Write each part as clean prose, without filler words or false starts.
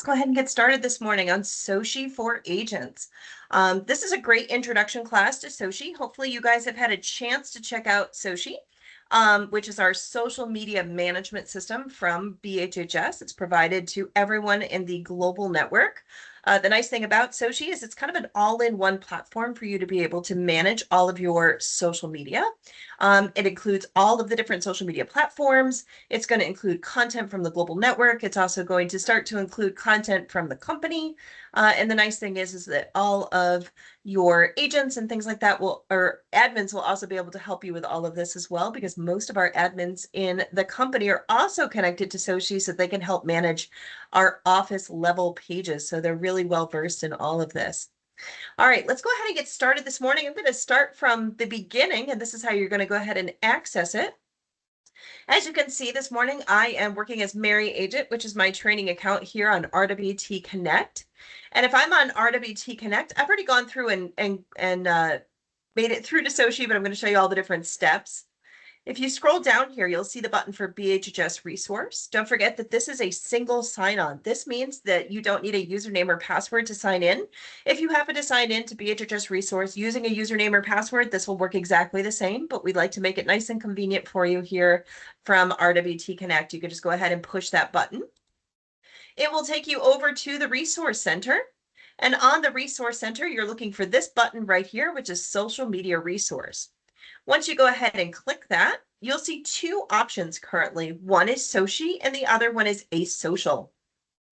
Let's go ahead and get started this morning on Soci for Agents. This is a great introduction class to Soci. Hopefully you guys have had a chance to check out Soci, which is our social media management system from BHHS. It's provided to everyone in the global network. The nice thing about Soci is it's kind of an all-in-one platform for you to be able to manage all of your social media. It includes all of the different social media platforms. It's going to include content from the global network. It's also going to start to include content from the company. And the nice thing is that all of your agents and things like that or admins will also be able to help you with all of this as well, because most of our admins in the company are also connected to Soci, so they can help manage our office level pages. So they're really well versed in all of this. All right, let's go ahead and get started this morning. I'm going to start from the beginning, and this is how you're going to go ahead and access it. As you can see this morning, I am working as Mary Agent, which is my training account here on RWT Connect. And if I'm on RWT Connect, I've already gone through and made it through to Soci, but I'm going to show you all the different steps. If you scroll down here, you'll see the button for BHHS Resource. Don't forget that this is a single sign-on. This means that you don't need a username or password to sign in. If you happen to sign in to BHHS Resource using a username or password, this will work exactly the same, but we'd like to make it nice and convenient for you here from RWT Connect. You can just go ahead and push that button. It will take you over to the Resource Center. And on the Resource Center, you're looking for this button right here, which is Social Media Resource. Once you go ahead and click that, you'll see two options currently. One is Soci and the other one is asocial.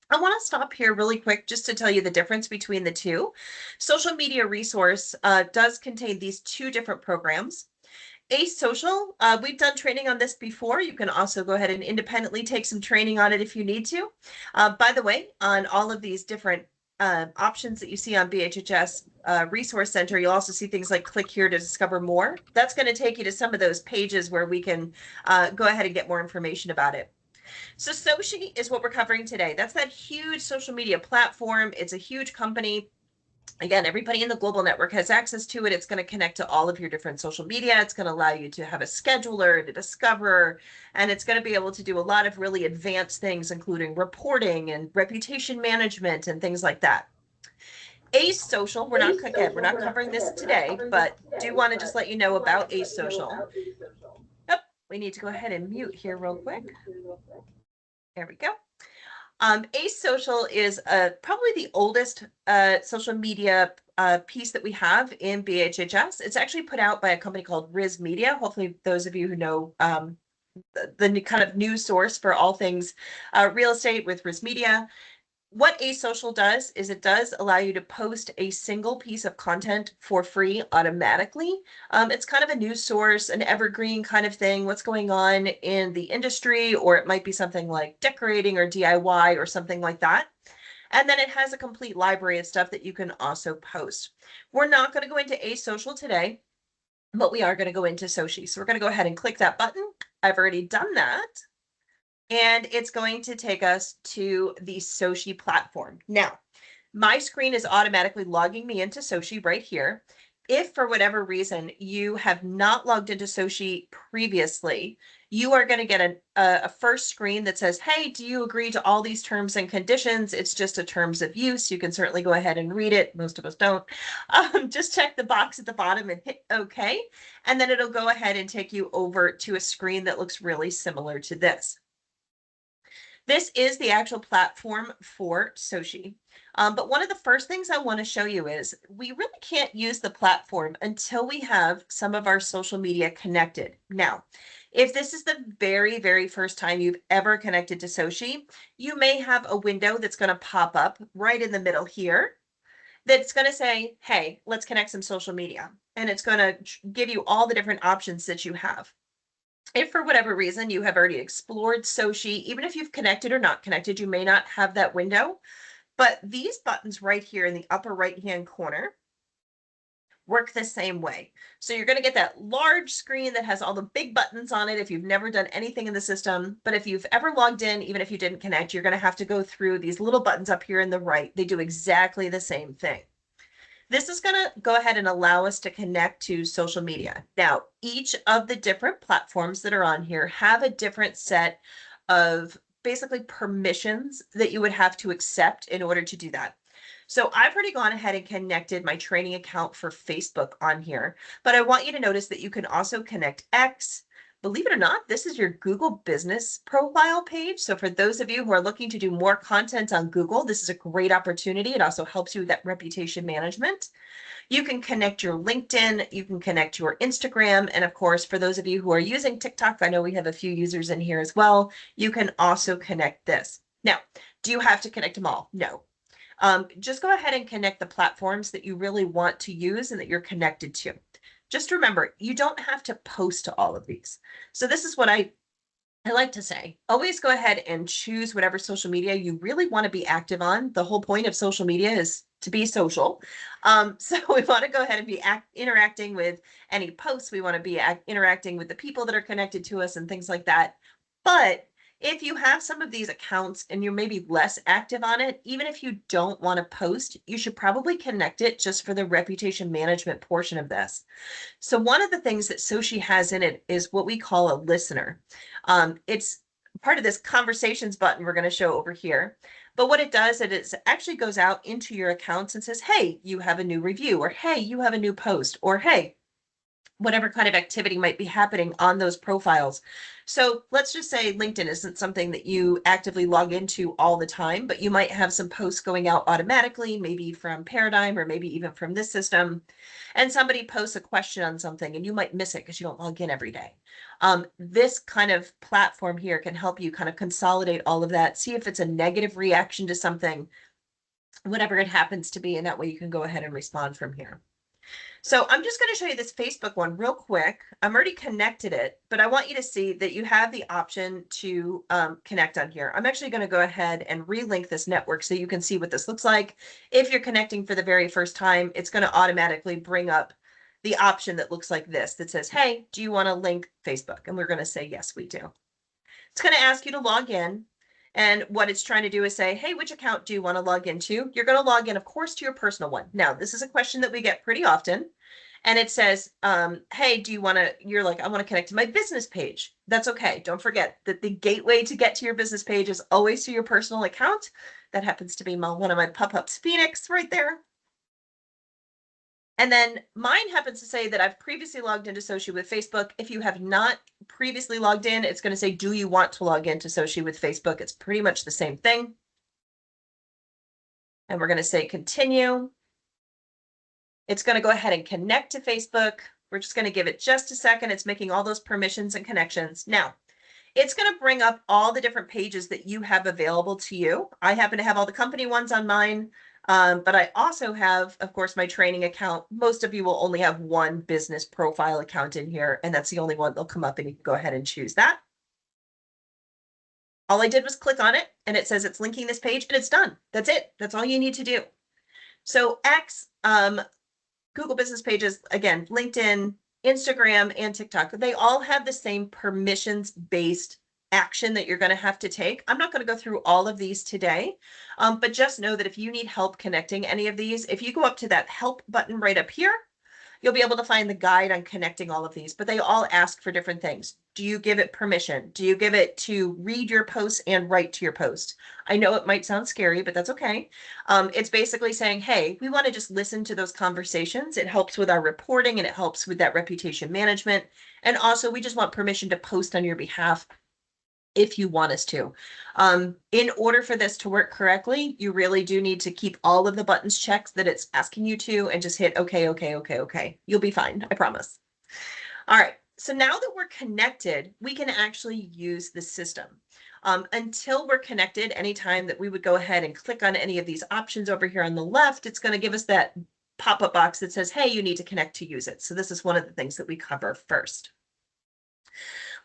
I want to stop here really quick just to tell you the difference between the two. Social Media Resource does contain these two different programs. Asocial, we've done training on this before. You can also go ahead and independently take some training on it if you need to. By the way, on all of these different options that you see on BHHS Resource Center, you'll also see things like click here to discover more. That's going to take you to some of those pages where we can go ahead and get more information about it. So Soci is what we're covering today. That's that huge social media platform. It's a huge company. Again, everybody in the global network has access to it. It's going to connect to all of your different social media. It's going to allow you to have a scheduler, to discover, and it's going to be able to do a lot of really advanced things, including reporting and reputation management and things like that. Asocial, we're not covering this today, but do want to just let you know about asocial. Oh, we need to go ahead and mute here real quick. There we go. Asocial is probably the oldest social media piece that we have in BHHS. It's actually put out by a company called Riz Media. Hopefully those of you who know the kind of news source for all things real estate with Riz Media. What Asocial does is it does allow you to post a single piece of content for free automatically. It's kind of a news source, an evergreen kind of thing, what's going on in the industry, or it might be something like decorating or DIY or something like that. And then it has a complete library of stuff that you can also post. We're not going to go into Asocial today, but we are going to go into Soci. So we're going to go ahead and click that button. I've already done that. And it's going to take us to the Soci platform. Now, my screen is automatically logging me into Soci right here. If for whatever reason you have not logged into Soci previously, you are going to get a first screen that says, hey, do you agree to all these terms and conditions? It's just a terms of use. You can certainly go ahead and read it. Most of us don't. Just check the box at the bottom and hit OK. And then it'll go ahead and take you over to a screen that looks really similar to this. This is the actual platform for Soci. But one of the first things I want to show you is we really can't use the platform until we have some of our social media connected. Now, if this is the very, very first time you've ever connected to Soci, you may have a window that's going to pop up right in the middle here that's going to say, hey, let's connect some social media. And it's going to give you all the different options that you have. If for whatever reason you have already explored Soci, even if you've connected or not connected, you may not have that window. But these buttons right here in the upper right-hand corner work the same way. So you're going to get that large screen that has all the big buttons on it if you've never done anything in the system. But if you've ever logged in, even if you didn't connect, you're going to have to go through these little buttons up here in the right. They do exactly the same thing. This is going to go ahead and allow us to connect to social media. Now, each of the different platforms that are on here have a different set of basically permissions that you would have to accept in order to do that. So I've already gone ahead and connected my training account for Facebook on here, but I want you to notice that you can also connect X. Believe it or not, this is your Google business profile page. So for those of you who are looking to do more content on Google, this is a great opportunity. It also helps you with that reputation management. You can connect your LinkedIn, you can connect your Instagram, and of course, for those of you who are using TikTok, I know we have a few users in here as well, you can also connect this. Now, do you have to connect them all? No. Just go ahead and connect the platforms that you really want to use and that you're connected to. Just remember, you don't have to post to all of these. So this is what I like to say, always go ahead and choose whatever social media you really want to be active on. The whole point of social media is to be social. So we want to go ahead and be interacting with any posts. We want to be interacting with the people that are connected to us and things like that. But if you have some of these accounts and you're maybe less active on it, even if you don't want to post, you should probably connect it just for the reputation management portion of this. So one of the things that Soci has in it is what we call a listener. It's part of this conversations button we're going to show over here. But what it does is it actually goes out into your accounts and says, hey, you have a new review, or hey, you have a new post, or hey, whatever kind of activity might be happening on those profiles. So let's just say LinkedIn isn't something that you actively log into all the time, but you might have some posts going out automatically, maybe from Paradigm or maybe even from this system. And somebody posts a question on something and you might miss it because you don't log in every day. This kind of platform here can help you kind of consolidate all of that, see if it's a negative reaction to something, whatever it happens to be, and that way you can go ahead and respond from here. So I'm just going to show you this Facebook one real quick. I'm already connected it, but I want you to see that you have the option to connect on here. I'm actually going to go ahead and relink this network so you can see what this looks like. If you're connecting for the very first time, it's going to automatically bring up the option that looks like this that says, hey, do you want to link Facebook? And we're going to say, yes, we do. It's going to ask you to log in. And what it's trying to do is say, hey, which account do you want to log into? You're going to log in, of course, to your personal one. Now, this is a question that we get pretty often. And it says, hey, do you want to, you're like, I want to connect to my business page. That's okay. Don't forget that the gateway to get to your business page is always to your personal account. That happens to be one of my pop-ups, Phoenix, right there. And then mine happens to say that I've previously logged into Soci with Facebook. If you have not previously logged in, it's going to say, do you want to log into Soci with Facebook? It's pretty much the same thing. And we're going to say continue. It's going to go ahead and connect to Facebook. We're just going to give it just a second. It's making all those permissions and connections. Now, it's going to bring up all the different pages that you have available to you. I happen to have all the company ones on mine. But I also have, of course, my training account. Most of you will only have one business profile account in here, and that's the only one that'll come up, and you can go ahead and choose that. All I did was click on it, and it says it's linking this page, and it's done. That's it. That's all you need to do. So X, Google business pages, again, LinkedIn, Instagram, and TikTok, they all have the same permissions-based action that you're going to have to take. I'm not going to go through all of these today, but just know that if you need help connecting any of these, if you go up to that help button right up here, you'll be able to find the guide on connecting all of these, but they all ask for different things. Do you give it permission? Do you give it to read your posts and write to your post? I know it might sound scary, but that's okay. It's basically saying, hey, we want to just listen to those conversations. It helps with our reporting and it helps with that reputation management. And also we just want permission to post on your behalf if you want us to. In order for this to work correctly, you really do need to keep all of the buttons checked that it's asking you to and just hit okay, okay, okay, okay. You'll be fine, I promise. All right, so now that we're connected, we can actually use the system. Until we're connected, anytime that we would go ahead and click on any of these options over here on the left, it's going to give us that pop-up box that says, hey, you need to connect to use it. So this is one of the things that we cover first.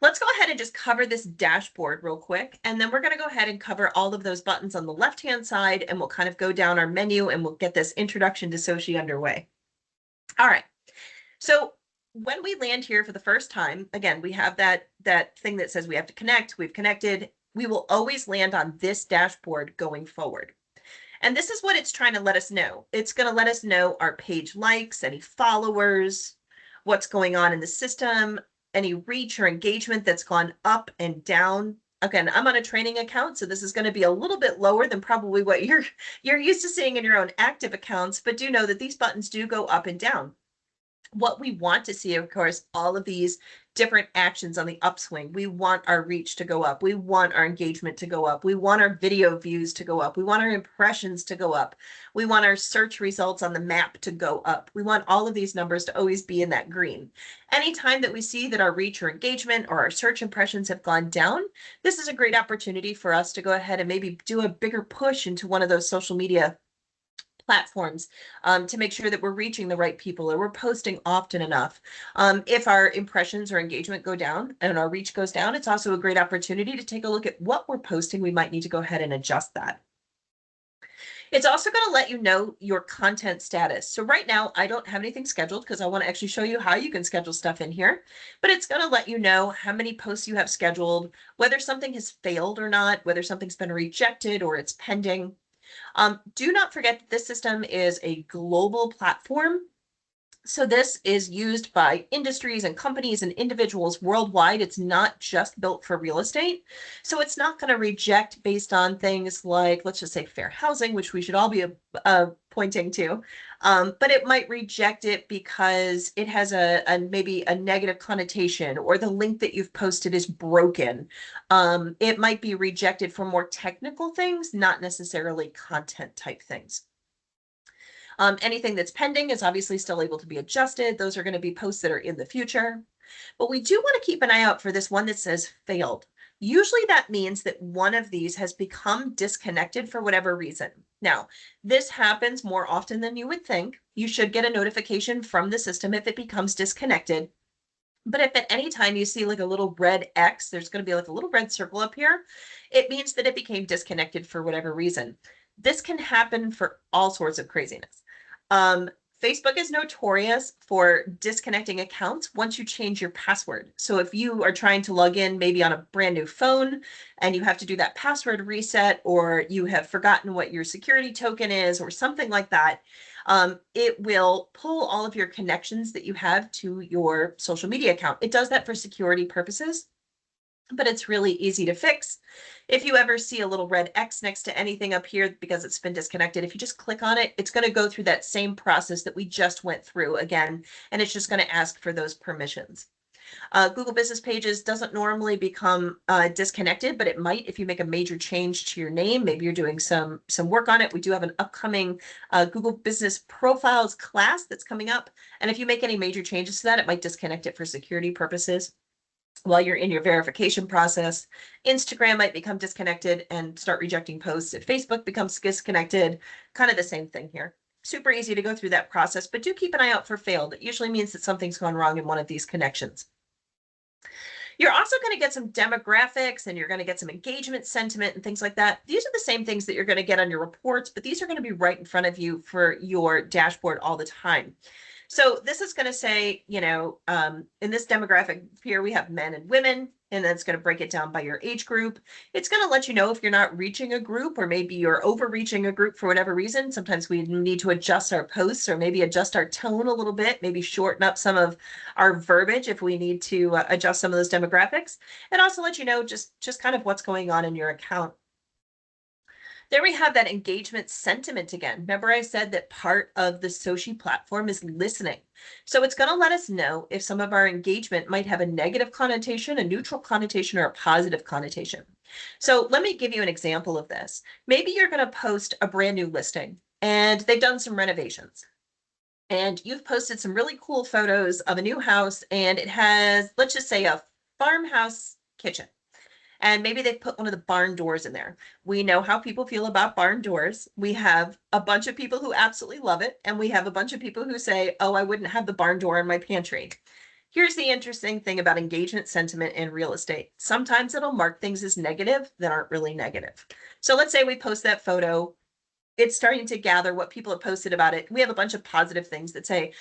Let's go ahead and just cover this dashboard real quick, and then we're going to go ahead and cover all of those buttons on the left-hand side, and we'll kind of go down our menu and we'll get this introduction to Soci underway. All right, so when we land here for the first time, again, we have that thing that says we have to connect, we've connected. We will always land on this dashboard going forward. And this is what it's trying to let us know. It's going to let us know our page likes, any followers, what's going on in the system, any reach or engagement that's gone up and down Again, I'm on a training account, so this is going to be a little bit lower than probably what you're used to seeing in your own active accounts, but do know that these buttons do go up and down. What we want to see, of course, all of these different actions on the upswing. We want our reach to go up. We want our engagement to go up. We want our video views to go up. We want our impressions to go up. We want our search results on the map to go up. We want all of these numbers to always be in that green. Anytime that we see that our reach or engagement or our search impressions have gone down, this is a great opportunity for us to go ahead and maybe do a bigger push into one of those social media platforms to make sure that we're reaching the right people or we're posting often enough. If our impressions or engagement go down and our reach goes down, it's also a great opportunity to take a look at what we're posting. We might need to go ahead and adjust that. It's also going to let you know your content status. So right now I don't have anything scheduled because I want to actually show you how you can schedule stuff in here, but it's going to let you know how many posts you have scheduled, whether something has failed or not, whether something's been rejected or it's pending. Do not forget that this system is a global platform. So this is used by industries and companies and individuals worldwide. It's not just built for real estate. So it's not going to reject based on things like, let's just say fair housing, which we should all be pointing to. But it might reject it because it has a maybe a negative connotation or the link that you've posted is broken. It might be rejected for more technical things, not necessarily content type things. Anything that's pending is obviously still able to be adjusted. Those are going to be posts that are in the future. But we do want to keep an eye out for this one that says failed. Usually that means that one of these has become disconnected for whatever reason. Now, this happens more often than you would think. You should get a notification from the system if it becomes disconnected. But if at any time you see like a little red X, there's going to be like a little red circle up here, it means that it became disconnected for whatever reason. This can happen for all sorts of craziness. Facebook is notorious for disconnecting accounts once you change your password. So if you are trying to log in maybe on a brand new phone and you have to do that password reset, or you have forgotten what your security token is or something like that, it will pull all of your connections that you have to your social media account. It does that for security purposes, but it's really easy to fix. If you ever see a little red X next to anything up here because it's been disconnected, if you just click on it, it's going to go through that same process that we just went through again, and it's just going to ask for those permissions. Google Business Pages doesn't normally become disconnected, but it might if you make a major change to your name. Maybe you're doing some work on it. We do have an upcoming Google Business Profiles class that's coming up, and if you make any major changes to that, it might disconnect it for security purposes while you're in your verification process. Instagram might become disconnected and start rejecting posts. If Facebook becomes disconnected, kind of the same thing here. Super easy to go through that process, but do keep an eye out for failed. It usually means that something's gone wrong in one of these connections. You're also going to get some demographics and you're going to get some engagement sentiment and things like that. These are the same things that you're going to get on your reports, but these are going to be right in front of you for your dashboard all the time. So this is going to say, you know, in this demographic here, we have men and women, and that's going to break it down by your age group. It's going to let you know if you're not reaching a group, or maybe you're overreaching a group for whatever reason. Sometimes we need to adjust our posts or maybe adjust our tone a little bit, maybe shorten up some of our verbiage if we need to adjust some of those demographics, and also let you know just kind of what's going on in your account. There we have that engagement sentiment again. Remember I said that part of the Soci platform is listening. So it's going to let us know if some of our engagement might have a negative connotation, a neutral connotation, or a positive connotation. So let me give you an example of this. Maybe you're going to post a brand new listing and they've done some renovations. And you've posted some really cool photos of a new house, and it has, let's just say, a farmhouse kitchen. And maybe they put one of the barn doors in there. We know how people feel about barn doors. We have a bunch of people who absolutely love it, and we have a bunch of people who say, oh, I wouldn't have the barn door in my pantry. Here's the interesting thing about engagement sentiment in real estate. Sometimes it'll mark things as negative that aren't really negative. So let's say we post that photo. It's starting to gather what people have posted about it. We have a bunch of positive things that say,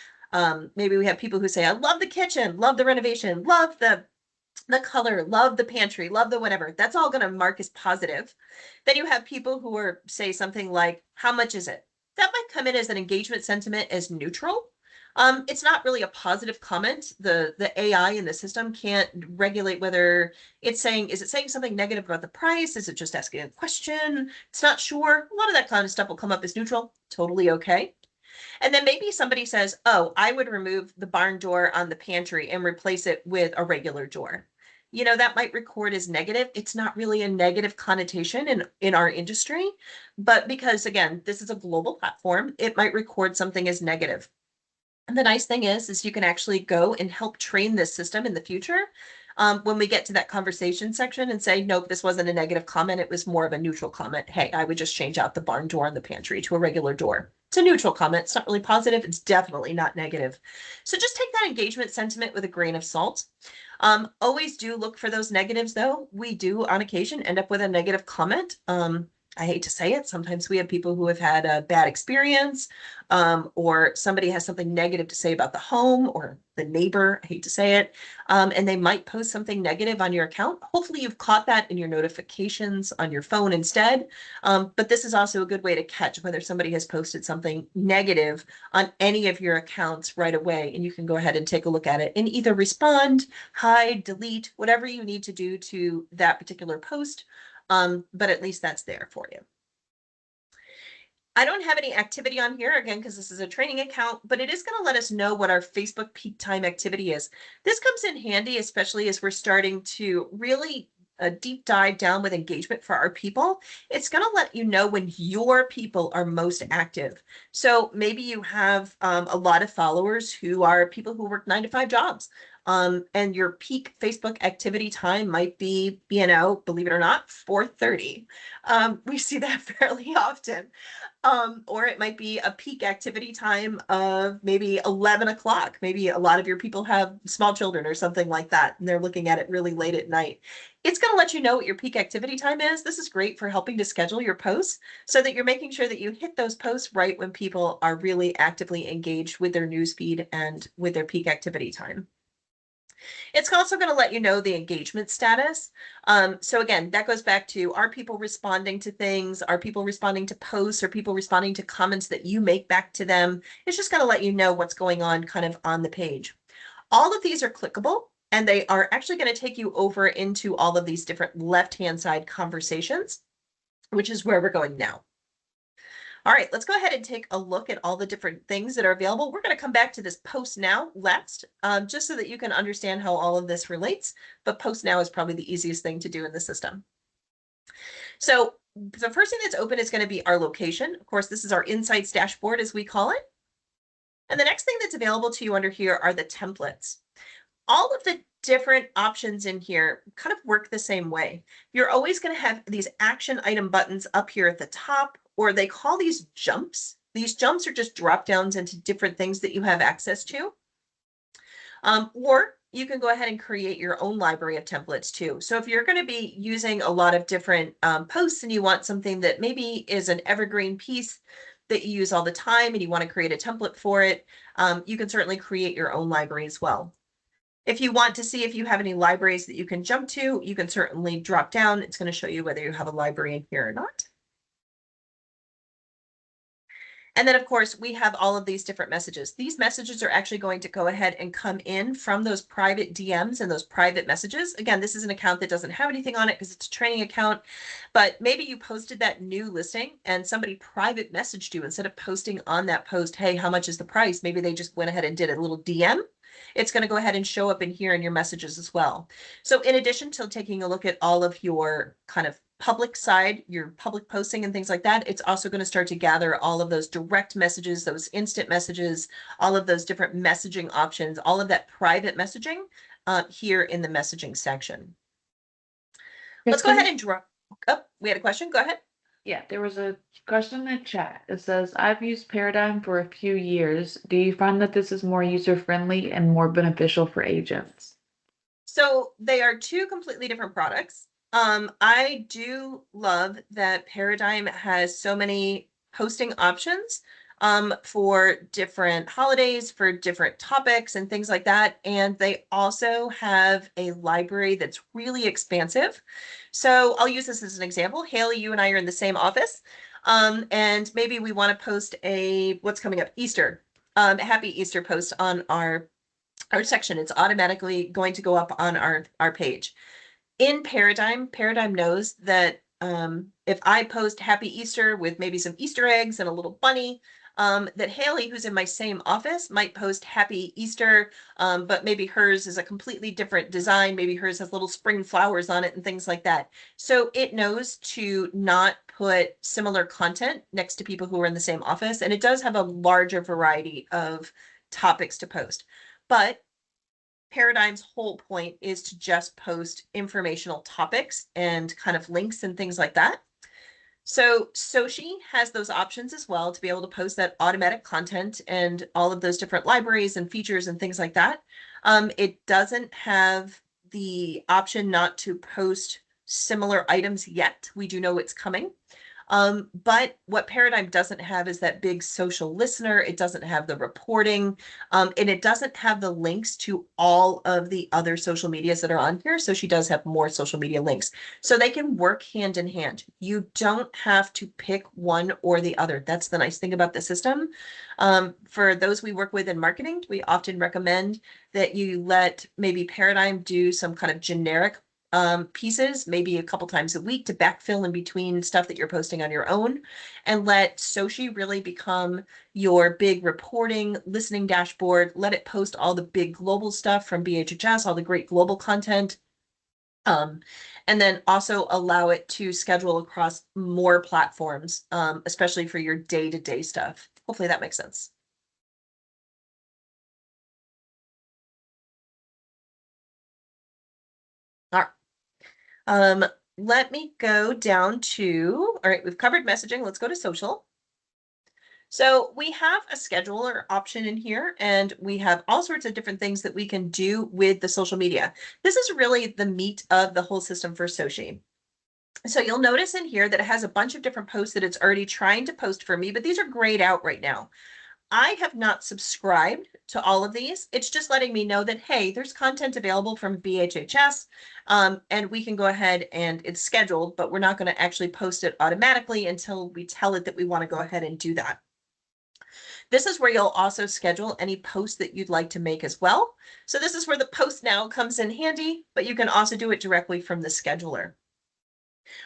maybe we have people who say, I love the kitchen, love the renovation, love the color, love the pantry, love the whatever. That's all going to mark as positive. Then you have people who are say something like, how much is it? That might come in as an engagement sentiment as neutral. It's not really a positive comment. The AI in the system can't regulate whether it's saying, is it saying something negative about the price? Is it just asking a question? It's not sure. A lot of that kind of stuff will come up as neutral. Totally okay. And then maybe somebody says, oh, I would remove the barn door on the pantry and replace it with a regular door. That might record as negative. It's not really a negative connotation in our industry, but because again, this is a global platform, it might record something as negative. And the nice thing is you can actually go and help train this system in the future. When we get to that conversation section and say, nope, this wasn't a negative comment. It was more of a neutral comment. Hey, I would just change out the barn door in the pantry to a regular door. It's a neutral comment. It's not really positive. It's definitely not negative. So just take that engagement sentiment with a grain of salt. Always do look for those negatives, though. We do, on occasion, end up with a negative comment. I hate to say it. Sometimes we have people who have had a bad experience, or somebody has something negative to say about the home or the neighbor. I hate to say it. And they might post something negative on your account. Hopefully you've caught that in your notifications on your phone instead. But this is also a good way to catch whether somebody has posted something negative on any of your accounts right away. And you can go ahead and take a look at it and either respond, hide, delete, whatever you need to do to that particular post. But at least that's there for you. I don't have any activity on here again, because this is a training account, but it is going to let us know what our Facebook peak time activity is. This comes in handy, especially as we're starting to really deep dive down with engagement for our people. It's going to let you know when your people are most active. So maybe you have a lot of followers who are people who work 9-to-5 jobs. And your peak Facebook activity time might be, believe it or not, 4:30. We see that fairly often. Or it might be a peak activity time of maybe 11 o'clock. Maybe a lot of your people have small children or something like that, and they're looking at it really late at night. It's going to let you know what your peak activity time is. This is great for helping to schedule your posts so that you're making sure that you hit those posts right when people are really actively engaged with their newsfeed and with their peak activity time. It's also going to let you know the engagement status. So again, that goes back to, are people responding to things? Are people responding to posts? Are people responding to comments that you make back to them? It's just going to let you know what's going on kind of on the page. All of these are clickable, and they are actually going to take you over into all of these different left-hand side conversations, which is where we're going now. All right, let's go ahead and take a look at all the different things that are available. We're going to come back to this post now last, just so that you can understand how all of this relates. But post now is probably the easiest thing to do in the system. So the first thing that's open is going to be our location. Of course, this is our insights dashboard, as we call it. And the next thing that's available to you under here are the templates. All of the different options in here kind of work the same way. You're always going to have these action item buttons up here at the top, or they call these jumps. These jumps are just drop downs into different things that you have access to. Or you can go ahead and create your own library of templates too. So if you're going to be using a lot of different posts and you want something that maybe is an evergreen piece that you use all the time and you want to create a template for it, you can certainly create your own library as well. If you want to see if you have any libraries that you can jump to, you can certainly drop down. It's going to show you whether you have a library in here or not. And then, of course, we have all of these different messages. These messages are actually going to go ahead and come in from those private DMs and those private messages. Again, this is an account that doesn't have anything on it because it's a training account, but maybe you posted that new listing and somebody private messaged you instead of posting on that post, hey, how much is the price? Maybe they just went ahead and did a little DM. It's going to go ahead and show up in here in your messages as well. So in addition to taking a look at all of your kind of public side, your public posting and things like that, it's also going to start to gather all of those direct messages, those instant messages, all of those different messaging options, all of that private messaging here in the messaging section. Let's go ahead and drop. Oh, we had a question. Go ahead. Yeah, there was a question in the chat. It says, I've used Paradigm for a few years. Do you find that this is more user-friendly and more beneficial for agents? So they are two completely different products. I do love that Paradigm has so many posting options for different holidays, for different topics and things like that. And they also have a library that's really expansive. So I'll use this as an example. Haley, you and I are in the same office. And maybe we want to post what's coming up, Easter. Happy Easter post on our section. It's automatically going to go up on our page. In Paradigm knows that if I post Happy Easter with maybe some Easter eggs and a little bunny, that Haley, who's in my same office, might post Happy Easter, but maybe hers is a completely different design. Maybe hers has little spring flowers on it and things like that. So it knows to not put similar content next to people who are in the same office, and it does have a larger variety of topics to post. But Paradigm's whole point is to just post informational topics and kind of links and things like that. So Soci has those options as well to be able to post that automatic content and all of those different libraries and features and things like that. It doesn't have the option not to post similar items yet. We do know it's coming. But what Paradigm doesn't have is that big social listener. It doesn't have the reporting, and it doesn't have the links to all of the other social medias that are on here. So she does have more social media links. So they can work hand in hand. You don't have to pick one or the other. That's the nice thing about the system. For those we work with in marketing, we often recommend that you let maybe Paradigm do some kind of generic pieces, maybe a couple times a week to backfill in between stuff that you're posting on your own, and let Soci really become your big reporting, listening dashboard. Let it post all the big global stuff from BHHS, all the great global content. And then also allow it to schedule across more platforms, especially for your day-to-day stuff. Hopefully that makes sense. All right. Let me go down to, all right, we've covered messaging. Let's go to social. So we have a scheduler option in here, and we have all sorts of different things that we can do with the social media. This is really the meat of the whole system for Soci. So you'll notice in here that it has a bunch of different posts that it's already trying to post for me, but these are grayed out right now. I have not subscribed to all of these. It's just letting me know that, hey, there's content available from BHHS, and we can go ahead and it's scheduled, but we're not going to actually post it automatically until we tell it that we want to go ahead and do that. This is where you'll also schedule any posts that you'd like to make as well. So this is where the post now comes in handy, but you can also do it directly from the scheduler.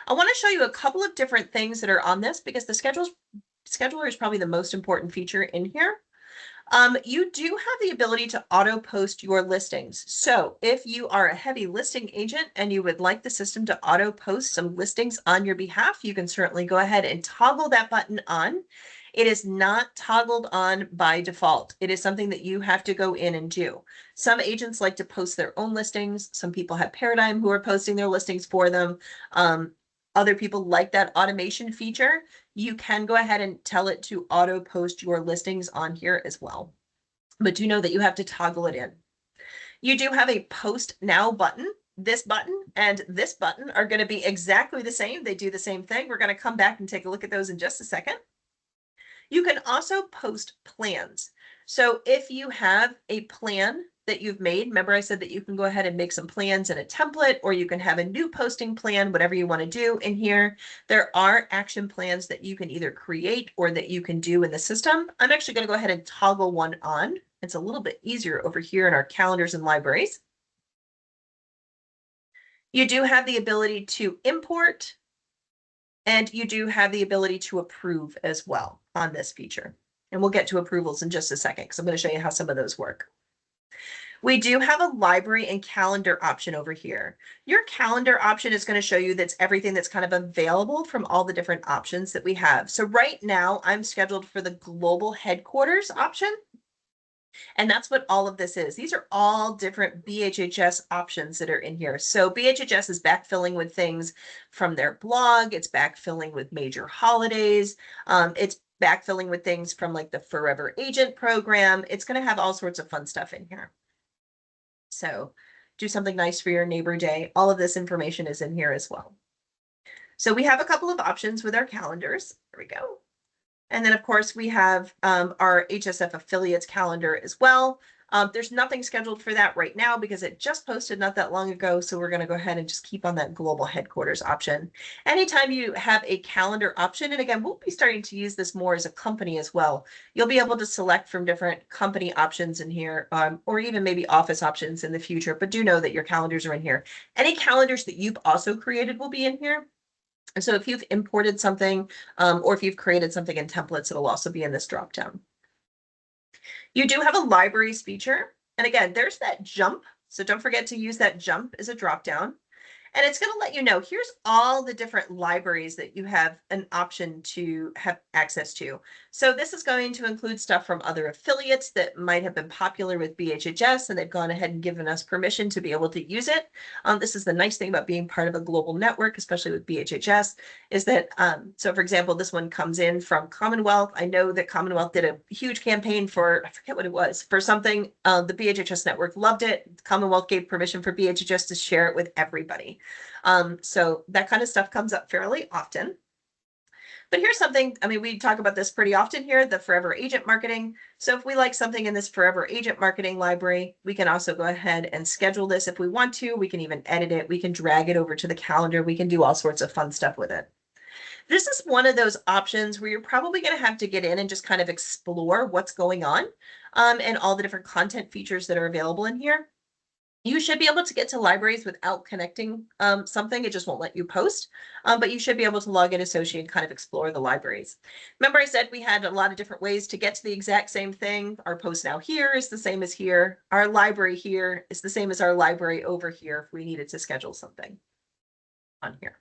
I want to show you a couple of different things that are on this because the scheduler is probably the most important feature in here. You do have the ability to auto post your listings. So if you are a heavy listing agent and you would like the system to auto post some listings on your behalf, you can certainly go ahead and toggle that button on. It is not toggled on by default. It is something that you have to go in and do. Some agents like to post their own listings. Some people have Paradigm who are posting their listings for them. Other people like that automation feature. You can go ahead and tell it to auto post your listings on here as well. But do know that you have to toggle it in. You do have a post now button. This button and this button are going to be exactly the same. They do the same thing. We're going to come back and take a look at those in just a second. You can also post plans. So if you have a plan that you've made, remember I said that you can go ahead and make some plans in a template, or you can have a new posting plan, whatever you want to do in here. There are action plans that you can either create or that you can do in the system. I'm actually going to go ahead and toggle one on. It's a little bit easier over here in our calendars and libraries. You do have the ability to import, and you do have the ability to approve as well on this feature. And we'll get to approvals in just a second because I'm going to show you how some of those work. We do have a library and calendar option over here. Your calendar option is going to show you that's everything that's kind of available from all the different options that we have. So right now I'm scheduled for the global headquarters option. And that's what all of this is. These are all different BHHS options that are in here. So BHHS is backfilling with things from their blog. It's backfilling with major holidays. It's backfilling with things from like the Forever Agent program. It's going to have all sorts of fun stuff in here. So do something nice for your neighbor day. All of this information is in here as well. So we have a couple of options with our calendars. There we go. And then, of course, we have our HSF affiliates calendar as well. There's nothing scheduled for that right now because it just posted not that long ago. So we're going to go ahead and just keep on that global headquarters option. Anytime you have a calendar option, and again, we'll be starting to use this more as a company as well. You'll be able to select from different company options in here, or even maybe office options in the future, but do know that your calendars are in here. Any calendars that you've also created will be in here. And so if you've imported something, or if you've created something in templates, it'll also be in this dropdown. You do have a libraries feature. And again, there's that jump. So don't forget to use that jump as a dropdown. And it's going to let you know, here's all the different libraries that you have an option to have access to. So this is going to include stuff from other affiliates that might have been popular with BHHS, and they've gone ahead and given us permission to be able to use it. This is the nice thing about being part of a global network, especially with BHHS, is that, so for example, this one comes in from Commonwealth. I know that Commonwealth did a huge campaign for, I forget what it was, for something. The BHHS network loved it. Commonwealth gave permission for BHHS to share it with everybody. So that kind of stuff comes up fairly often. But here's something, I mean, we talk about this pretty often here, the forever agent marketing. So if we like something in this forever agent marketing library, we can also go ahead and schedule this if we want to. We can even edit it. We can drag it over to the calendar. We can do all sorts of fun stuff with it. This is one of those options where you're probably going to have to get in and just kind of explore what's going on, and all the different content features that are available in here. You should be able to get to libraries without connecting something. It just won't let you post, but you should be able to log in Soci and kind of explore the libraries. Remember I said we had a lot of different ways to get to the exact same thing. Our post now here is the same as here. Our library here is the same as our library over here if we needed to schedule something on here.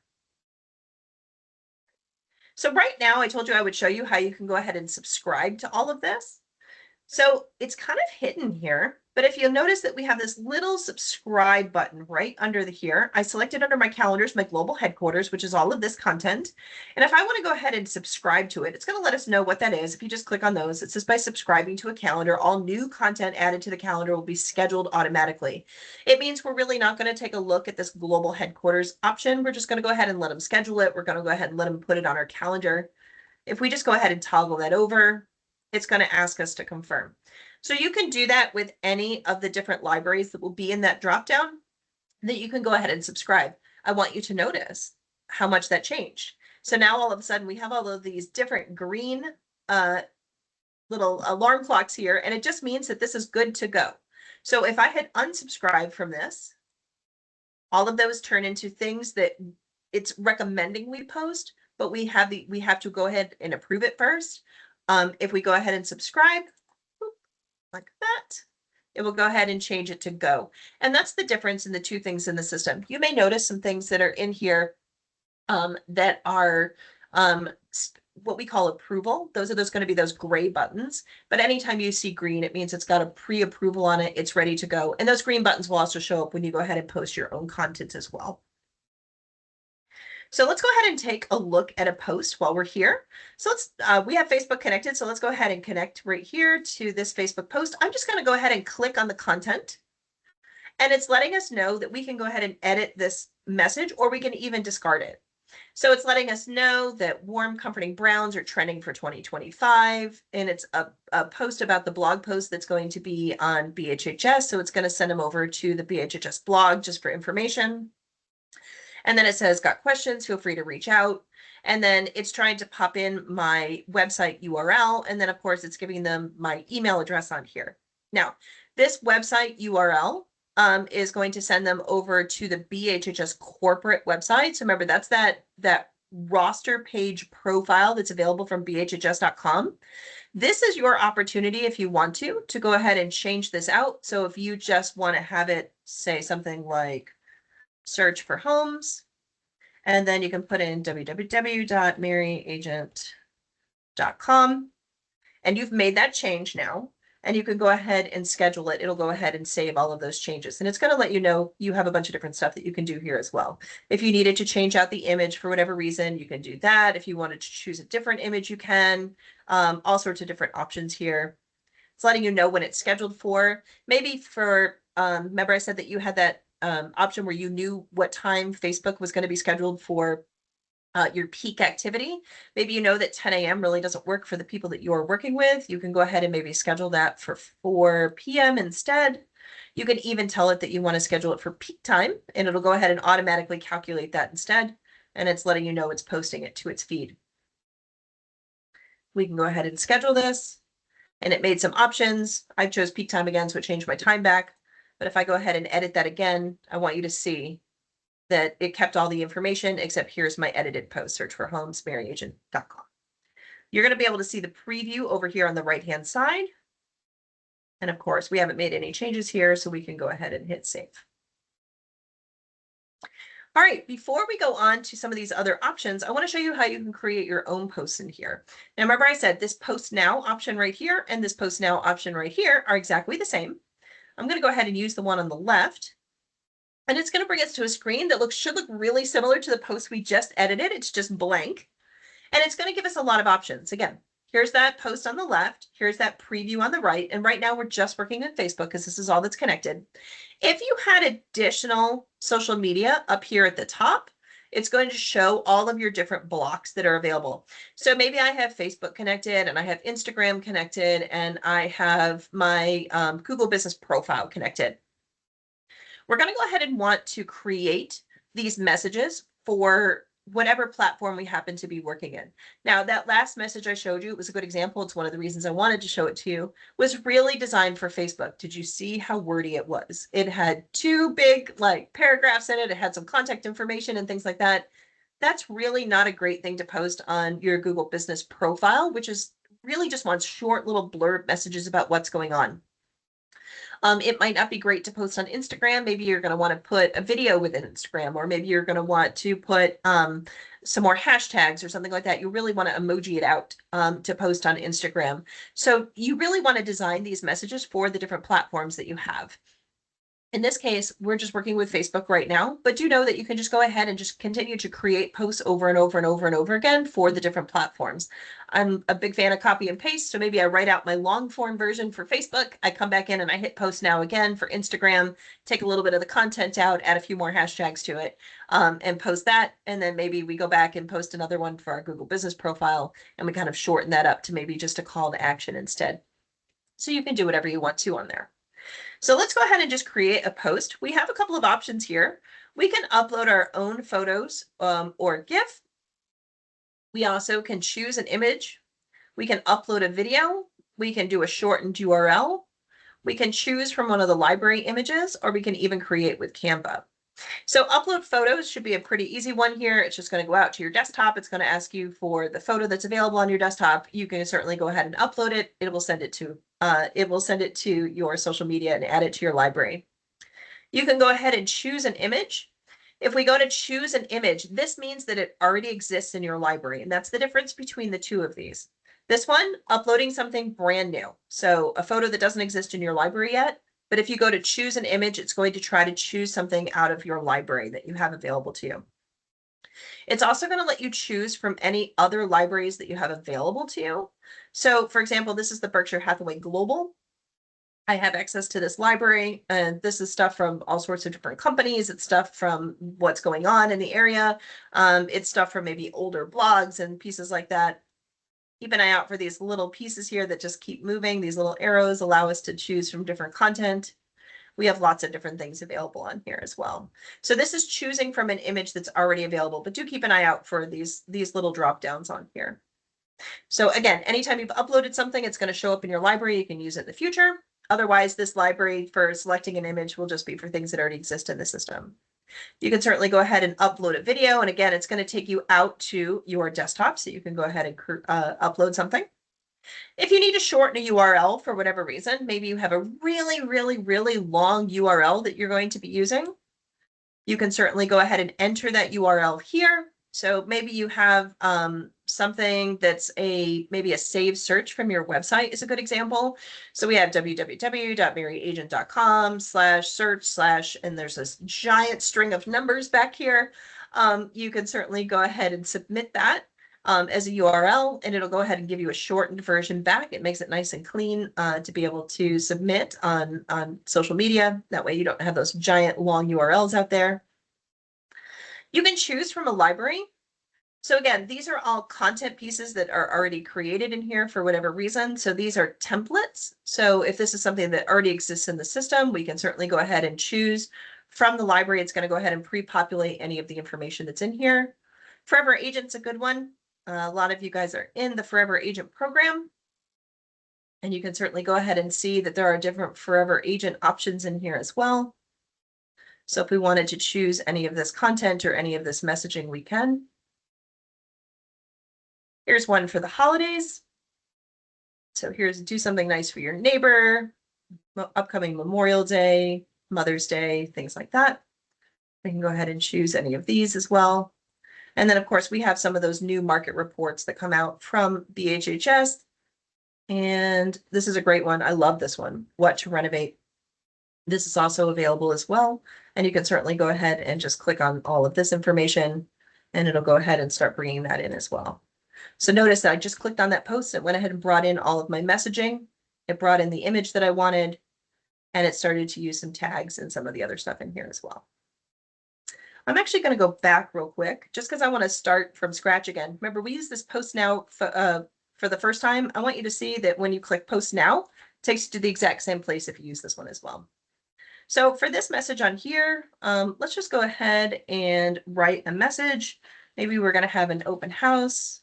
So right now I told you I would show you how you can go ahead and subscribe to all of this. So it's kind of hidden here, but if you'll notice that we have this little subscribe button right under the here, I selected under my calendars, my global headquarters, which is all of this content. And if I want to go ahead and subscribe to it, it's going to let us know what that is. If you just click on those, it says by subscribing to a calendar, all new content added to the calendar will be scheduled automatically. It means we're really not going to take a look at this global headquarters option. We're just going to go ahead and let them schedule it. We're going to go ahead and let them put it on our calendar. If we just go ahead and toggle that over, it's going to ask us to confirm. So you can do that with any of the different libraries that will be in that dropdown, that you can go ahead and subscribe. I want you to notice how much that changed. So now all of a sudden we have all of these different green little alarm clocks here, and it just means that this is good to go. So if I had unsubscribed from this, all of those turn into things that it's recommending we post, but we have to go ahead and approve it first. If we go ahead and subscribe, like that, it will go ahead and change it to go. And that's the difference in the two things in the system. You may notice some things that are in here that are what we call approval. Those are going to be those gray buttons. But anytime you see green, it means it's got a pre-approval on it. It's ready to go. And those green buttons will also show up when you go ahead and post your own content as well. So let's go ahead and take a look at a post while we're here. So we have Facebook connected. So let's go ahead and connect right here to this Facebook post. I'm just going to go ahead and click on the content. And it's letting us know that we can go ahead and edit this message, or we can even discard it. So it's letting us know that warm, comforting browns are trending for 2025. And it's a post about the blog post that's going to be on BHHS. So it's going to send them over to the BHHS blog just for information. And then it says, got questions, feel free to reach out. And then it's trying to pop in my website URL. And then of course it's giving them my email address on here. Now, this website URL is going to send them over to the BHHS corporate website. So remember, that's that roster page profile that's available from bhhs.com. This is your opportunity, if you want to go ahead and change this out. So if you just want to have it say something like search for homes, and then you can put in www.maryagent.com, and you've made that change now, and you can go ahead and schedule it. It'll go ahead and save all of those changes, and it's going to let you know you have a bunch of different stuff that you can do here as well. If you needed to change out the image for whatever reason, you can do that. If you wanted to choose a different image, you can. All sorts of different options here. It's letting you know when it's scheduled for. Maybe for, remember I said that you had that option where you knew what time Facebook was going to be scheduled for your peak activity. Maybe you know that 10 a.m. really doesn't work for the people that you're working with. You can go ahead and maybe schedule that for 4 p.m. instead. You can even tell it that you want to schedule it for peak time, and it'll go ahead and automatically calculate that instead. And it's letting you know it's posting it to its feed. We can go ahead and schedule this, and it made some options. I chose peak time again, so it changed my time back. But if I go ahead and edit that again, I want you to see that it kept all the information, except here's my edited post. Search for homesmaryagent.com. You're going to be able to see the preview over here on the right-hand side. And of course, we haven't made any changes here, so we can go ahead and hit save. All right, before we go on to some of these other options, I want to show you how you can create your own posts in here. Now, remember I said this post now option right here and this post now option right here are exactly the same. I'm going to go ahead and use the one on the left. And it's going to bring us to a screen that should look really similar to the post we just edited. It's just blank. And it's going to give us a lot of options. Again, here's that post on the left. Here's that preview on the right. And right now we're just working on Facebook because this is all that's connected. If you had additional social media up here at the top, it's going to show all of your different blocks that are available. So maybe I have Facebook connected and I have Instagram connected and I have my Google Business Profile connected. We're going to go ahead and want to create these messages for whatever platform we happen to be working in. Now, that last message I showed you, it was a good example. It's one of the reasons I wanted to show it to you, was really designed for Facebook. Did you see how wordy it was? It had 2 big paragraphs in it. It had some contact information and things like that. That's really not a great thing to post on your Google Business Profile, which is really just wants short little blurb messages about what's going on. It might not be great to post on Instagram. Maybe you're going to want to put a video within Instagram, or maybe you're going to want to put some more hashtags or something like that. You really want to emoji it out to post on Instagram. So you really want to design these messages for the different platforms that you have. In this case, we're just working with Facebook right now, but do know that you can just go ahead and just continue to create posts over and over and over and over again for the different platforms. I'm a big fan of copy and paste, so maybe I write out my long form version for Facebook. I come back in and I hit post now again for Instagram, take a little bit of the content out, add a few more hashtags to it, and post that. And then maybe we go back and post another one for our Google Business Profile, and we kind of shorten that up to maybe just a call to action instead. So you can do whatever you want to on there. So let's go ahead and just create a post. We have a couple of options here. We can upload our own photos or GIF. We also can choose an image. We can upload a video. We can do a shortened URL. We can choose from one of the library images, or we can even create with Canva. So upload photos should be a pretty easy one here. It's just going to go out to your desktop. It's going to ask you for the photo that's available on your desktop. You can certainly go ahead and upload it. It will send it to your social media and add it to your library. You can go ahead and choose an image. If we go to choose an image, this means that it already exists in your library, and that's the difference between the two of these. This one, uploading something brand new. So a photo that doesn't exist in your library yet, but if you go to choose an image, it's going to try to choose something out of your library that you have available to you. It's also going to let you choose from any other libraries that you have available to you. So for example, this is the Berkshire Hathaway Global. I have access to this library, and this is stuff from all sorts of different companies. It's stuff from what's going on in the area. It's stuff from maybe older blogs and pieces like that. Keep an eye out for these little pieces here that just keep moving. These little arrows allow us to choose from different content. We have lots of different things available on here as well. So this is choosing from an image that's already available, but do keep an eye out for these little drop downs on here. So again, anytime you've uploaded something, it's going to show up in your library. You can use it in the future. Otherwise, this library for selecting an image will just be for things that already exist in the system. You can certainly go ahead and upload a video. And again, it's going to take you out to your desktop, so you can go ahead and upload something. If you need to shorten a URL for whatever reason, maybe you have a really, really, really long URL that you're going to be using, you can certainly go ahead and enter that URL here. So maybe you have something that's maybe a saved search from your website is a good example. So we have www.maryagent.com/search/ and there's this giant string of numbers back here. You can certainly go ahead and submit that as a URL, and it'll go ahead and give you a shortened version back. It makes it nice and clean to be able to submit on social media. That way you don't have those giant long URLs out there. You can choose from a library. So again, these are all content pieces that are already created in here for whatever reason. So these are templates. So if this is something that already exists in the system, we can certainly go ahead and choose from the library. It's going to go ahead and pre-populate any of the information that's in here. Forever Agent's a good one. A lot of you guys are in the Forever Agent program. And you can certainly go ahead and see that there are different Forever Agent options in here as well. So if we wanted to choose any of this content or any of this messaging, we can. Here's one for the holidays. So here's do something nice for your neighbor, upcoming Memorial Day, Mother's Day, things like that. We can go ahead and choose any of these as well. And then, of course, we have some of those new market reports that come out from BHHS. And this is a great one. I love this one, What to Renovate. This is also available as well. And you can certainly go ahead and just click on all of this information, and it'll go ahead and start bringing that in as well. So notice that I just clicked on that post. It went ahead and brought in all of my messaging. It brought in the image that I wanted, and it started to use some tags and some of the other stuff in here as well. I'm actually going to go back real quick just because I want to start from scratch again. Remember, we use this post now for the first time. I want you to see that when you click post now, it takes you to the exact same place if you use this one as well. So for this message on here, let's just go ahead and write a message. Maybe we're going to have an open house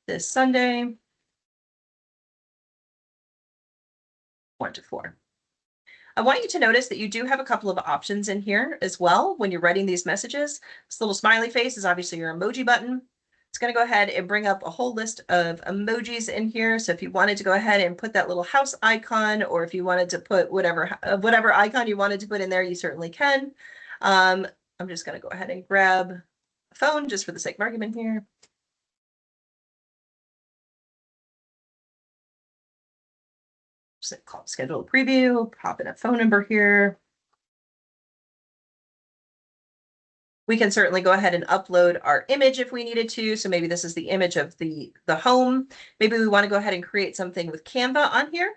this Sunday, 1 to 4. I want you to notice that you do have a couple of options in here as well when you're writing these messages. This little smiley face is obviously your emoji button. It's going to go ahead and bring up a whole list of emojis in here. So if you wanted to go ahead and put that little house icon, or if you wanted to put whatever icon you wanted to put in there, you certainly can. I'm just going to go ahead and grab a phone just for the sake of argument here. Schedule a preview, pop in a phone number here. We can certainly go ahead and upload our image if we needed to. So maybe this is the image of the home. Maybe we want to go ahead and create something with Canva on here.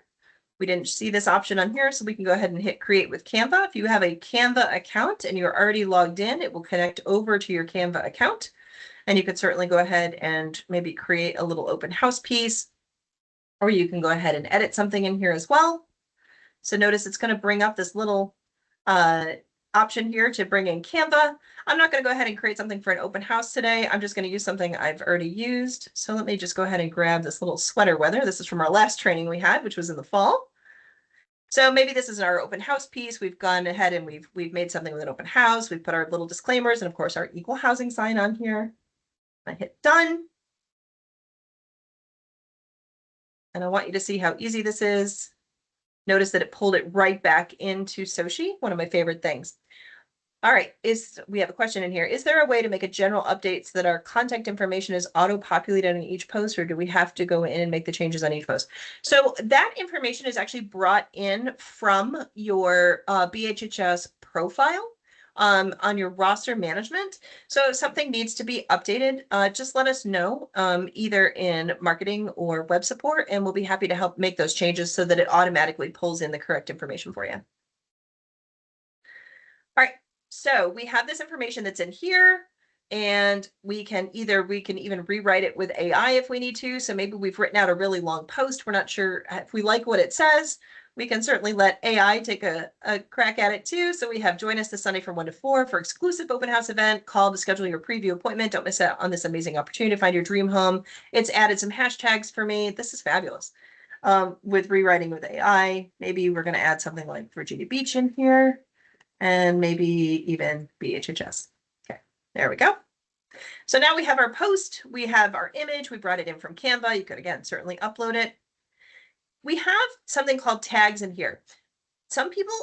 We didn't see this option on here, so we can go ahead and hit create with Canva. If you have a Canva account and you're already logged in, it will connect over to your Canva account. And you could certainly go ahead and maybe create a little open house piece, or you can go ahead and edit something in here as well. So notice it's going to bring up this little option here to bring in Canva. I'm not going to go ahead and create something for an open house today. I'm just going to use something I've already used. So let me just go ahead and grab this little sweater weather. This is from our last training we had, which was in the fall. So maybe this is our open house piece. We've gone ahead and we've made something with an open house. We've put our little disclaimers and of course our equal housing sign on here. I hit done. And I want you to see how easy this is. Notice that it pulled it right back into Soci, one of my favorite things. All right, we have a question in here. Is there a way to make a general update so that our contact information is auto-populated on each post, or do we have to go in and make the changes on each post? So that information is actually brought in from your BHHS profile on your roster management. So if something needs to be updated, just let us know either in marketing or web support, and we'll be happy to help make those changes so that it automatically pulls in the correct information for you. All right, so we have this information that's in here, and we can even rewrite it with AI if we need to. So maybe we've written out a really long post. We're not sure if we like what it says. We can certainly let AI take a crack at it too. So we have join us this Sunday from 1 to 4 for exclusive open house event. Call to schedule your preview appointment. Don't miss out on this amazing opportunity to find your dream home. It's added some hashtags for me. This is fabulous. With rewriting with AI, maybe we're going to add something like Virginia Beach in here, and maybe even BHHS. Okay, there we go. So now we have our post, we have our image, we brought it in from Canva. You could, again, certainly upload it. We have something called tags in here. Some people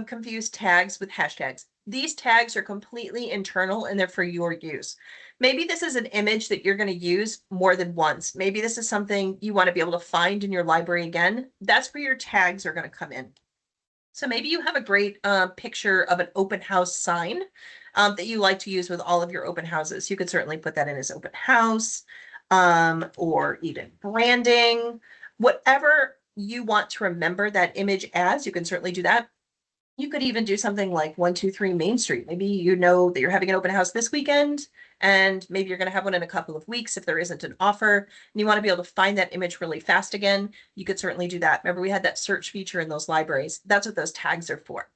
confuse tags with hashtags. These tags are completely internal and they're for your use. Maybe this is an image that you're going to use more than once. Maybe this is something you want to be able to find in your library again. That's where your tags are going to come in. So maybe you have a great picture of an open house sign that you like to use with all of your open houses. You could certainly put that in as open house or even branding, whatever you want to remember that image as, you can certainly do that. You could even do something like 123 Main Street. Maybe you know that you're having an open house this weekend, and maybe you're going to have one in a couple of weeks if there isn't an offer, and you want to be able to find that image really fast again. You could certainly do that. Remember, we had that search feature in those libraries. That's what those tags are for.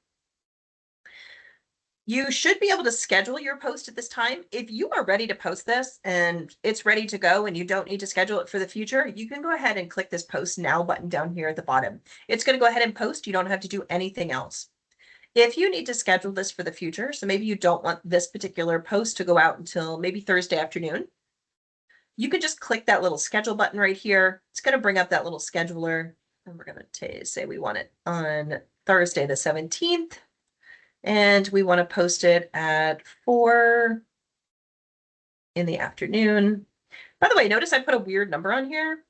You should be able to schedule your post at this time. If you are ready to post this and it's ready to go and you don't need to schedule it for the future, you can go ahead and click this post now button down here at the bottom. It's going to go ahead and post. You don't have to do anything else. If you need to schedule this for the future, so maybe you don't want this particular post to go out until maybe Thursday afternoon, you could just click that little schedule button right here. It's going to bring up that little scheduler, and we're going to say we want it on Thursday the 17th, and we want to post it at 4 in the afternoon. By the way, notice I put a weird number on here.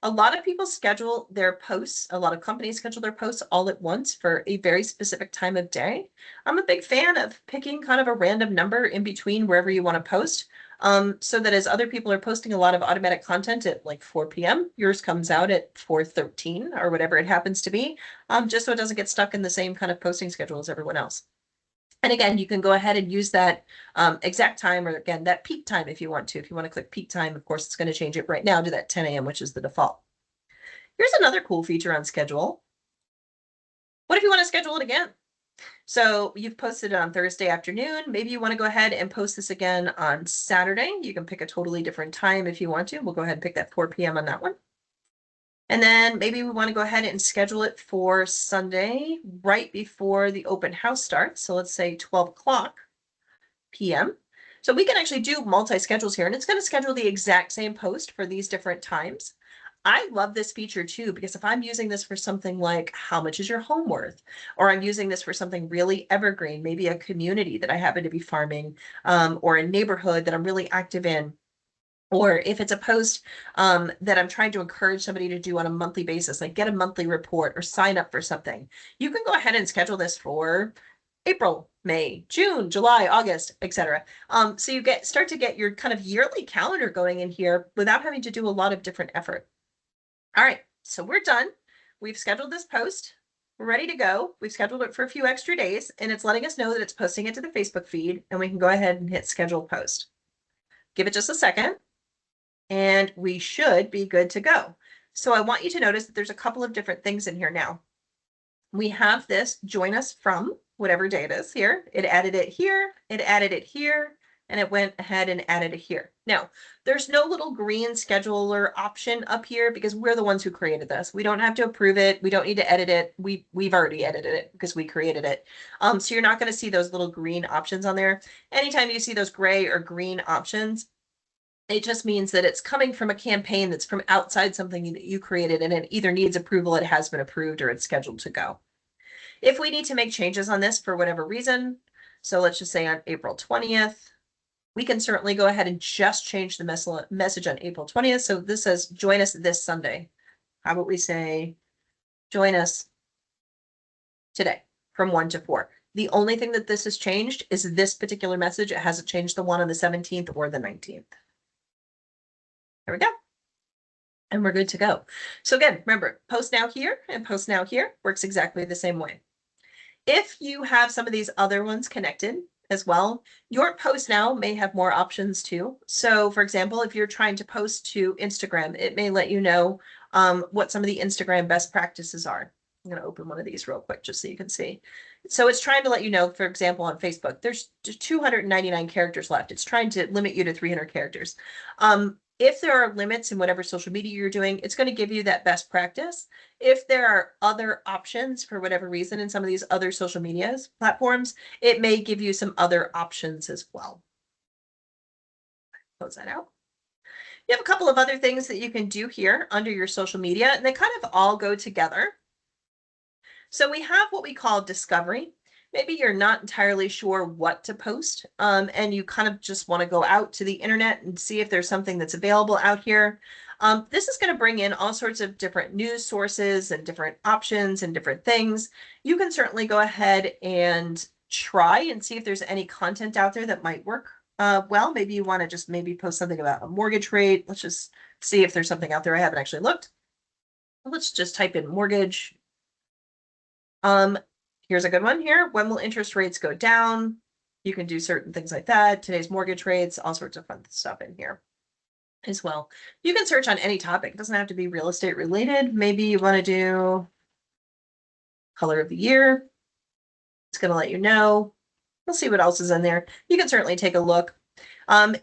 A lot of people schedule their posts, a lot of companies schedule their posts all at once for a very specific time of day. I'm a big fan of picking kind of a random number in between wherever you want to post, so that as other people are posting a lot of automatic content at like 4 p.m., yours comes out at 4:13 or whatever it happens to be, just so it doesn't get stuck in the same kind of posting schedule as everyone else. And again, you can go ahead and use that exact time, or again, that peak time if you want to. If you want to click peak time, of course, it's going to change it right now to that 10 a.m., which is the default. Here's another cool feature on schedule. What if you want to schedule it again? So you've posted it on Thursday afternoon. Maybe you want to go ahead and post this again on Saturday. You can pick a totally different time if you want to. We'll go ahead and pick that 4 p.m. on that one. And then maybe we want to go ahead and schedule it for Sunday right before the open house starts. So let's say 12 o'clock p.m. So we can actually do multi-schedules here, and it's going to schedule the exact same post for these different times. I love this feature too, because if I'm using this for something like how much is your home worth, or I'm using this for something really evergreen, maybe a community that I happen to be farming, or a neighborhood that I'm really active in, or if it's a post that I'm trying to encourage somebody to do on a monthly basis, like get a monthly report or sign up for something, you can go ahead and schedule this for April, May, June, July, August, etc. So you start to get your kind of yearly calendar going in here without having to do a lot of different effort. All right, so we're done. We've scheduled this post. We're ready to go. We've scheduled it for a few extra days, and it's letting us know that it's posting it to the Facebook feed, and we can go ahead and hit schedule post. Give it just a second, and we should be good to go. So I want you to notice that there's a couple of different things in here now. We have this join us from whatever day it is here. It added it here, it added it here, and it went ahead and added it here. Now, there's no little green scheduler option up here because we're the ones who created this. We don't have to approve it. We don't need to edit it. We've already edited it because we created it. So you're not going to see those little green options on there. Anytime you see those gray or green options, it just means that it's coming from a campaign that's from outside something that you created, and it either needs approval, it has been approved, or it's scheduled to go. If we need to make changes on this for whatever reason, so let's just say on April 20th, we can certainly go ahead and just change the message on April 20th. So this says, join us this Sunday. How about we say, join us today from 1 to 4. The only thing that this has changed is this particular message. It hasn't changed the one on the 17th or the 19th. There we go. And we're good to go. So again, remember, post now here and post now here works exactly the same way. If you have some of these other ones connected as well, your post now may have more options too. So for example, if you're trying to post to Instagram, it may let you know what some of the Instagram best practices are. I'm going to open one of these real quick just so you can see. So it's trying to let you know, for example, on Facebook, there's 299 characters left. It's trying to limit you to 300 characters. If there are limits in whatever social media you're doing, it's going to give you that best practice. If there are other options for whatever reason in some of these other social media platforms, it may give you some other options as well. Close that out. You have a couple of other things that you can do here under your social media, and they kind of all go together. So we have what we call discovery. Maybe you're not entirely sure what to post, and you kind of just want to go out to the internet and see if there's something that's available out here. This is going to bring in all sorts of different news sources and different options and different things. You can certainly go ahead and try and see if there's any content out there that might work well. Maybe you want to just maybe post something about a mortgage rate. Let's just see if there's something out there. I haven't actually looked. Let's just type in mortgage. here's a good one here. When will interest rates go down? You can do certain things like that. Today's mortgage rates, all sorts of fun stuff in here as well. You can search on any topic. It doesn't have to be real estate related. Maybe you want to do color of the year. It's going to let you know. We'll see what else is in there. You can certainly take a look.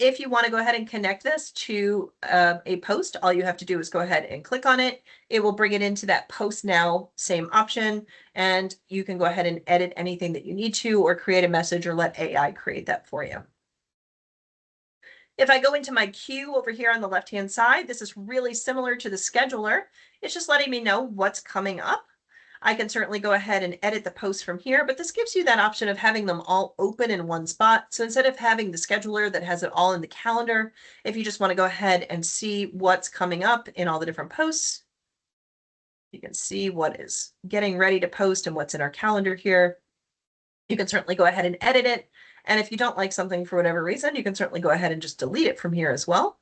If you want to go ahead and connect this to a post, all you have to do is go ahead and click on it. It will bring it into that post now, same option, and you can go ahead and edit anything that you need to or create a message or let AI create that for you. If I go into my queue over here on the left-hand side, this is really similar to the scheduler. It's just letting me know what's coming up. I can certainly go ahead and edit the posts from here, but this gives you that option of having them all open in one spot. So instead of having the scheduler that has it all in the calendar, if you just want to go ahead and see what's coming up in all the different posts, you can see what is getting ready to post and what's in our calendar here. You can certainly go ahead and edit it. And if you don't like something for whatever reason, you can certainly go ahead and just delete it from here as well.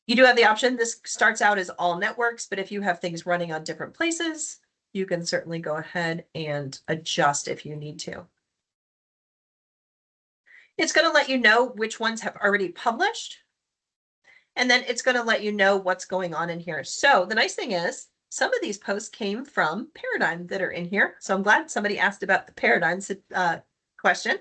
You do have the option. This starts out as all networks, but if you have things running on different places, you can certainly go ahead and adjust if you need to. It's going to let you know which ones have already published. And then it's going to let you know what's going on in here. So the nice thing is some of these posts came from Paradigm that are in here. So I'm glad somebody asked about the Paradigm question.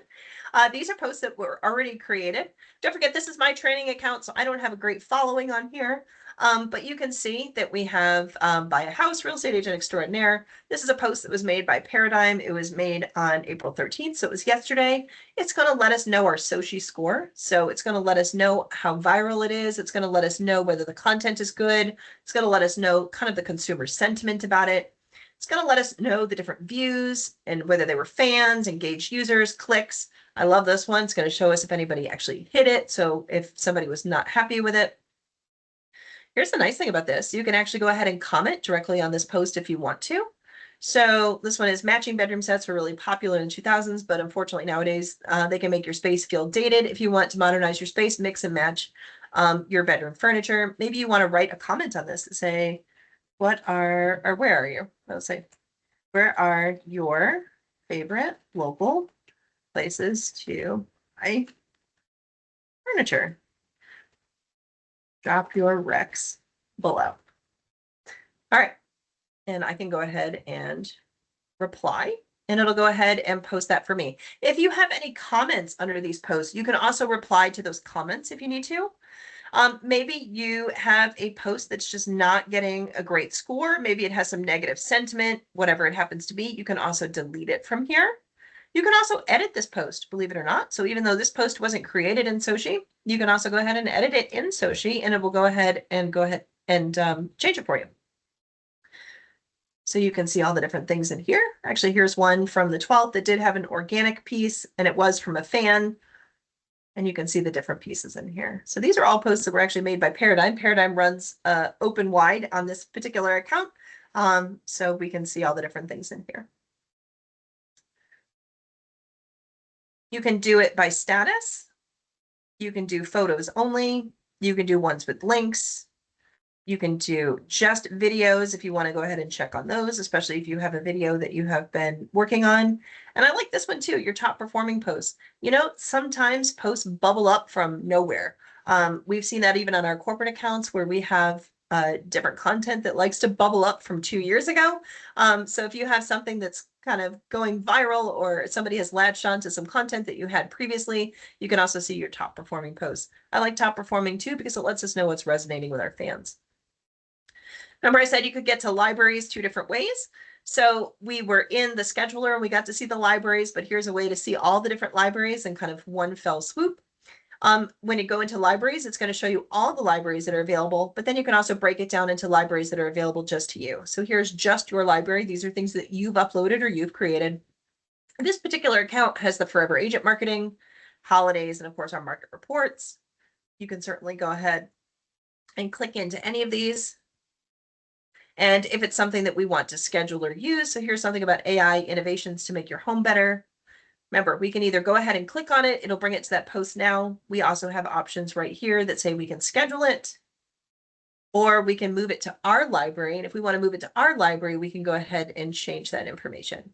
These are posts that were already created. Don't forget, this is my training account, so I don't have a great following on here. But you can see that we have Buy a House, Real Estate Agent Extraordinaire. This is a post that was made by Paradigm. It was made on April 13th, so it was yesterday. It's going to let us know our Soci score. So it's going to let us know how viral it is. It's going to let us know whether the content is good. It's going to let us know kind of the consumer sentiment about it. It's going to let us know the different views and whether they were fans, engaged users, clicks. I love this one. It's going to show us if anybody actually hit it. So if somebody was not happy with it. Here's the nice thing about this. You can actually go ahead and comment directly on this post if you want to. So this one is matching bedroom sets were really popular in the 2000s, but unfortunately nowadays they can make your space feel dated. If you want to modernize your space, mix and match your bedroom furniture. Maybe you want to write a comment on this and say, what are, or where are you? Let's say, where are your favorite local places to buy furniture? Drop your recs below. All right. And I can go ahead and reply and it'll go ahead and post that for me. If you have any comments under these posts, you can also reply to those comments if you need to. Maybe you have a post that's just not getting a great score. Maybe it has some negative sentiment, whatever it happens to be. You can also delete it from here. You can also edit this post, believe it or not. So even though this post wasn't created in Soci, you can also go ahead and edit it in Soci and it will go ahead and change it for you. So you can see all the different things in here. Actually, here's one from the 12th that did have an organic piece and it was from a fan. And you can see the different pieces in here. So these are all posts that were actually made by Paradigm. Paradigm runs open wide on this particular account. So we can see all the different things in here. You can do it by status. You can do photos only. You can do ones with links. You can do just videos if you want to go ahead and check on those, especially if you have a video that you have been working on. And I like this one too, your top performing posts. You know, sometimes posts bubble up from nowhere. We've seen that even on our corporate accounts where we have different content that likes to bubble up from 2 years ago. So if you have something that's kind of going viral or somebody has latched onto some content that you had previously, you can also see your top performing posts. I like top performing too because it lets us know what's resonating with our fans. Remember I said you could get to libraries 2 different ways. So we were in the scheduler and we got to see the libraries, but here's a way to see all the different libraries in kind of one fell swoop. When you go into libraries, it's going to show you all the libraries that are available, but then you can also break it down into libraries that are available just to you. So here's just your library. These are things that you've uploaded or you've created. This particular account has the Forever Agent Marketing, holidays, and of course our market reports. You can certainly go ahead and click into any of these. And if it's something that we want to schedule or use, so here's something about AI innovations to make your home better. Remember, we can either go ahead and click on it. It'll bring it to that post now. We also have options right here that say we can schedule it or we can move it to our library. And if we want to move it to our library, we can go ahead and change that information.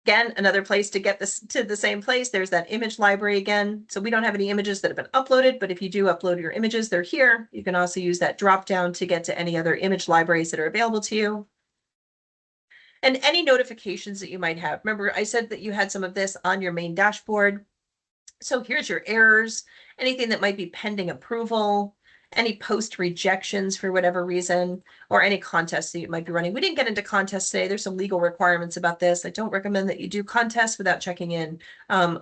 Again, another place to get this to the same place. There's that image library again. So we don't have any images that have been uploaded, but if you do upload your images, they're here. You can also use that drop down to get to any other image libraries that are available to you. And any notifications that you might have. Remember, I said that you had some of this on your main dashboard. So here's your errors, anything that might be pending approval, any post rejections for whatever reason, or any contests that you might be running. We didn't get into contests today. There's some legal requirements about this. I don't recommend that you do contests without checking in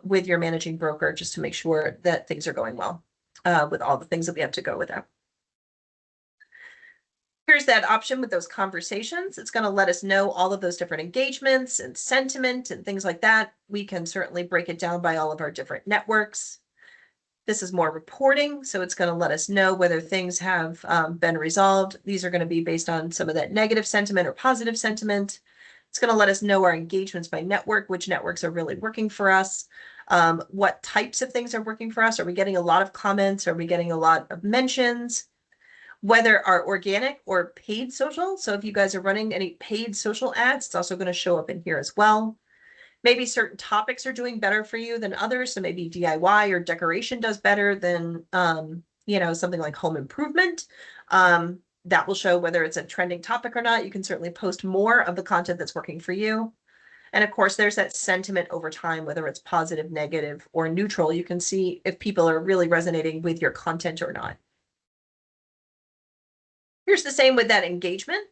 with your managing broker just to make sure that things are going well with all the things that we have to go with that. Here's that option with those conversations. It's going to let us know all of those different engagements and sentiment and things like that. We can certainly break it down by all of our different networks. This is more reporting, so it's going to let us know whether things have been resolved. These are going to be based on some of that negative sentiment or positive sentiment. It's going to let us know our engagements by network, which networks are really working for us, what types of things are working for us. Are we getting a lot of comments? Are we getting a lot of mentions? Whether our organic or paid social. So if you guys are running any paid social ads, it's also going to show up in here as well. Maybe certain topics are doing better for you than others. So maybe DIY or decoration does better than, something like home improvement. That will show whether it's a trending topic or not. You can certainly post more of the content that's working for you. And of course, there's that sentiment over time, whether it's positive, negative, or neutral. You can see if people are really resonating with your content or not. Here's the same with that engagement.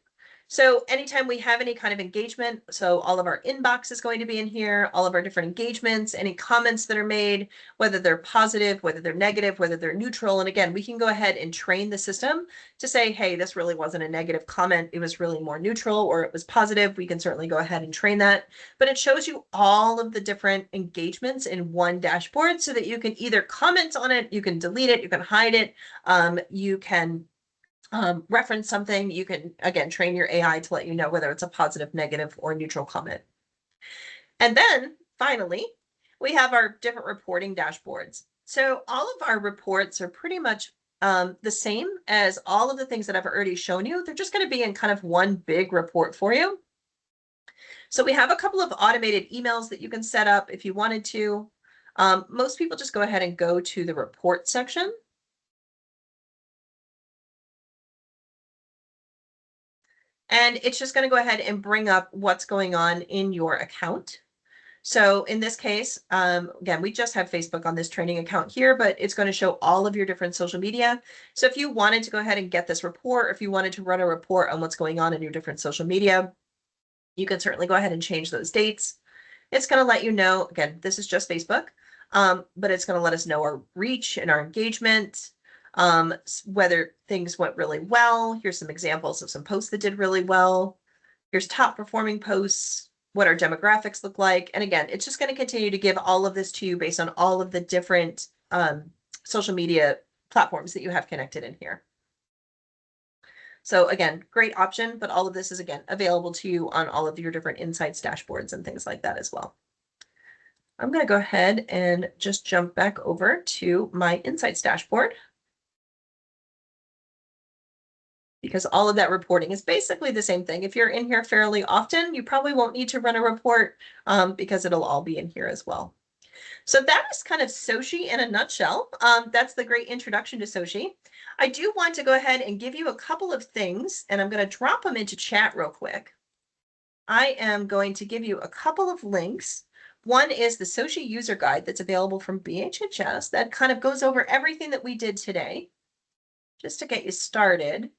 So anytime we have any kind of engagement, so all of our inbox is going to be in here, all of our different engagements, any comments that are made, whether they're positive, whether they're negative, whether they're neutral. And again, we can go ahead and train the system to say, hey, this really wasn't a negative comment. It was really more neutral, or it was positive. We can certainly go ahead and train that. But it shows you all of the different engagements in one dashboard so that you can either comment on it, you can delete it, you can hide it, you can reference something. You can, again, train your AI to let you know whether it's a positive, negative, or neutral comment. And then finally, we have our different reporting dashboards. So all of our reports are pretty much the same as all of the things that I've already shown you. They're just going to be in kind of one big report for you. So we have a couple of automated emails that you can set up if you wanted to. Most people just go ahead and go to the report section. And it's just going to go ahead and bring up what's going on in your account. So in this case, again, we just have Facebook on this training account here, but it's going to show all of your different social media. So if you wanted to go ahead and get this report, or if you wanted to run a report on what's going on in your different social media, you can certainly go ahead and change those dates. It's going to let you know, again, this is just Facebook, but it's going to let us know our reach and our engagement, whether things went really well. Here's some examples of some posts that did really well. Here's top performing posts, what our demographics look like. And again, it's just going to continue to give all of this to you based on all of the different social media platforms that you have connected in here. So again, great option, but all of this is, again, available to you on all of your different insights dashboards and things like that as well. I'm going to go ahead and just jump back over to my insights dashboard, because all of that reporting is basically the same thing. If you're in here fairly often, you probably won't need to run a report because it'll all be in here as well. So that is kind of Soci in a nutshell. That's the great introduction to Soci. I do want to go ahead and give you a couple of things, and I'm going to drop them into chat real quick. I am going to give you a couple of links. One is the Soci user guide that's available from BHHS that kind of goes over everything that we did today, just to get you started.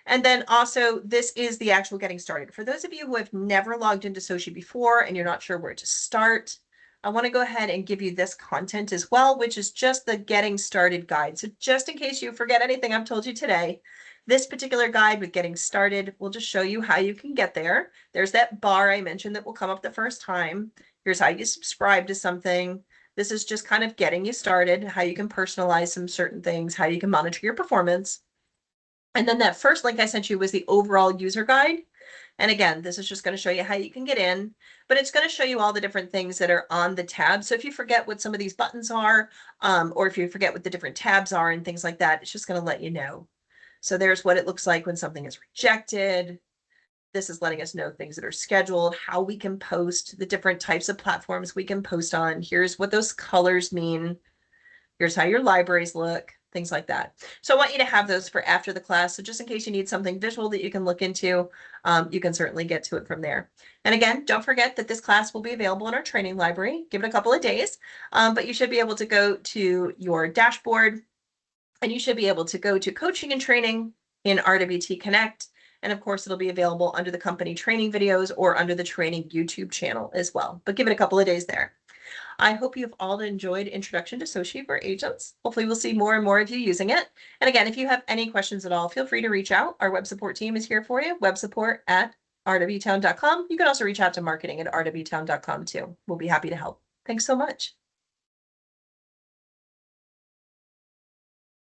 And then also, this is the actual getting started. For those of you who have never logged into Soci before and you're not sure where to start, I want to go ahead and give you this content as well, which is just the getting started guide. So just in case you forget anything I've told you today, this particular guide with getting started will just show you how you can get there. There's that bar I mentioned that will come up the first time. Here's how you subscribe to something. This is just kind of getting you started, how you can personalize some certain things, how you can monitor your performance. And then that first link I sent you was the overall user guide. And again, this is just going to show you how you can get in, but it's going to show you all the different things that are on the tab. So if you forget what some of these buttons are, or if you forget what the different tabs are and things like that, it's just going to let you know. So there's what it looks like when something is rejected. This is letting us know things that are scheduled, how we can post, the different types of platforms we can post on. Here's what those colors mean. Here's how your libraries look, things like that. So I want you to have those for after the class. So just in case you need something visual that you can look into, you can certainly get to it from there. And again, don't forget that this class will be available in our training library. Give it a couple of days, but you should be able to go to your dashboard and you should be able to go to coaching and training in RWT Connect. And of course, it'll be available under the company training videos or under the training YouTube channel as well. But give it a couple of days there. I hope you've all enjoyed Introduction to Soci for Agents. Hopefully we'll see more and more of you using it. And again, if you have any questions at all, feel free to reach out. Our web support team is here for you, websupport@rwtown.com. You can also reach out to marketing@rwtown.com too. We'll be happy to help. Thanks so much.